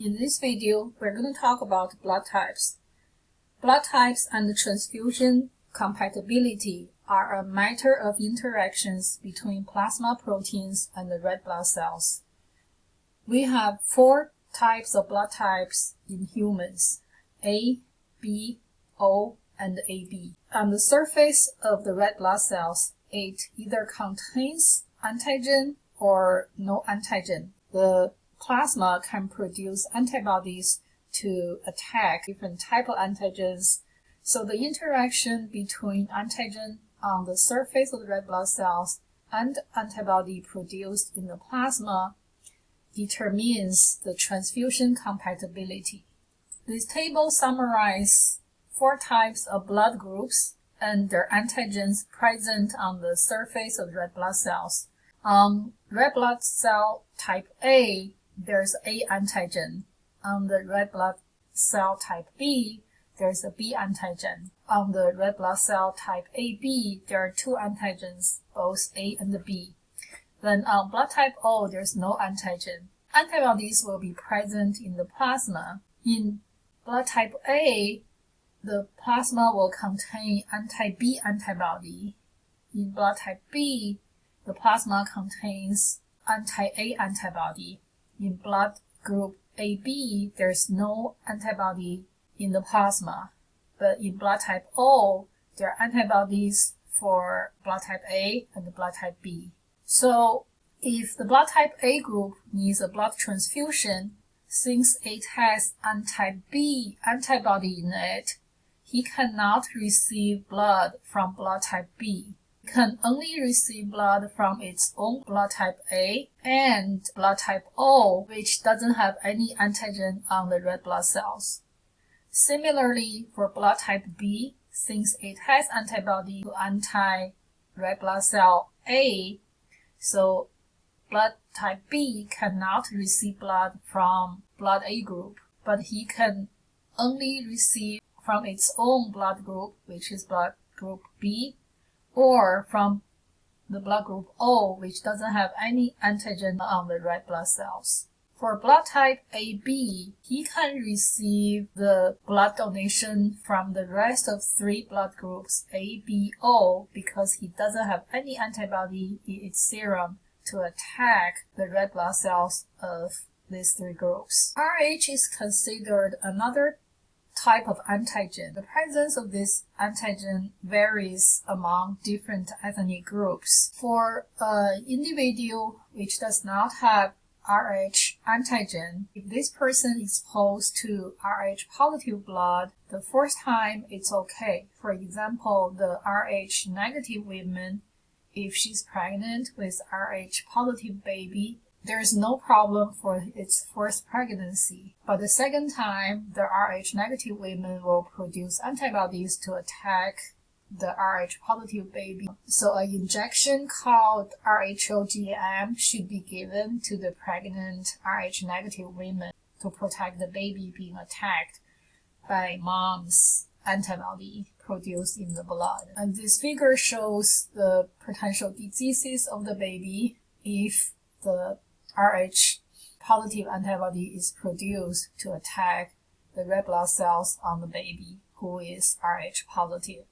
In this video, we're going to talk about blood types. Blood types and transfusion compatibility are a matter of interactions between plasma proteins and the red blood cells. We have 4 types of blood types in humans: A, B, O, and AB. On the surface of the red blood cells, it either contains antigen or no antigen. The plasma can produce antibodies to attack different type of antigens. So the interaction between antigen on the surface of the red blood cells and antibody produced in the plasma determines the transfusion compatibility. This table summarizes 4 types of blood groups and their antigens present on the surface of red blood cells. On red blood cell type A, there's A antigen. On the red blood cell type B, there's a B antigen. On the red blood cell type AB, there are 2 antigens, both A and B. Then on blood type O, there's no antigen. Antibodies will be present in the plasma. In blood type A, the plasma will contain anti-B antibody. In blood type B, the plasma contains anti-A antibody. In blood group AB, there's no antibody in the plasma. But in blood type O, there are antibodies for blood type A and blood type B. So if the blood type A group needs a blood transfusion, since it has anti-B antibody in it, he cannot receive blood from blood type B. He can only receive blood from its own blood type A and blood type O, which doesn't have any antigen on the red blood cells. Similarly, for blood type B, since it has antibody to anti-red blood cell A, so blood type B cannot receive blood from blood A group, but he can only receive from its own blood group, which is blood group B, or from the blood group O, which doesn't have any antigen on the red blood cells. For blood type AB, he can receive the blood donation from the rest of 3 blood groups A, B, O, because he doesn't have any antibody in its serum to attack the red blood cells of these 3 groups. Rh is considered another type of antigen. The presence of this antigen varies among different ethnic groups. For an individual which does not have Rh antigen, if this person is exposed to Rh positive blood, the first time it's okay. For example, the Rh negative woman, if she's pregnant with Rh positive baby, there's no problem for its first pregnancy. But the second time, the Rh negative women will produce antibodies to attack the Rh positive baby. So an injection called RHOGM should be given to the pregnant Rh negative women to protect the baby being attacked by mom's antibody produced in the blood. And this figure shows the potential diseases of the baby if the Rh positive antibody is produced to attack the red blood cells on the baby who is Rh positive.